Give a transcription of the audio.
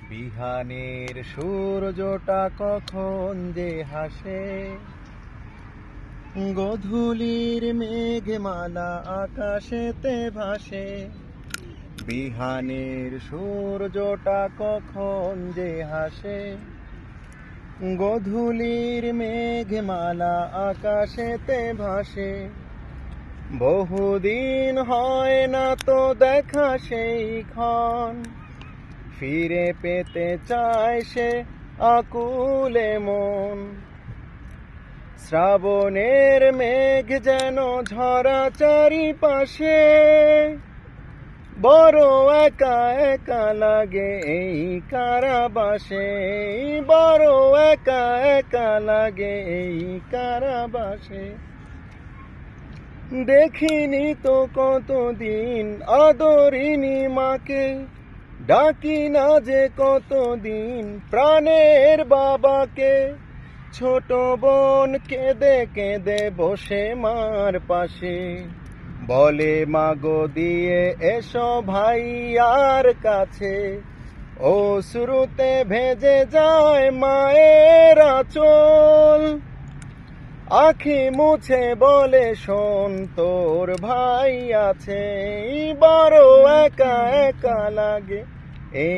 বিহানের সূর্যটা কখন যে হাসে, গোধূলির মেঘমালা আকাশেতে ভাসে। বিহানের সূর্যটা কখন যে হাসে, গোধূলির মেঘমালা আকাশেতে ভাসে। বহুদিন হয় না তো দেখা সেই ক্ষণ, ফিরে পেতে চায় সে আকুলে মন। শ্রাবণের মেঘ যেন ঝরা চারিপাশে, বড় একা একা লাগে এই কারাবাসে। বড় একা একা লাগে এই কারাবাসে। দেখিনি তো কতদিন আদরিনি মাকে, ডাকি না যে কতদিন প্রাণের বাবাকে। ছোট বোন কেঁদে কেঁদে বসে মার পাশে, বলে মাগো দিয়ে এসো ভাইয়ার কাছে। অশ্রুতে ভেজে যায় মায়ের আঁচল, আখি মুছে বলে শোন তোর ভাই আছে। বড় একা একা লাগে।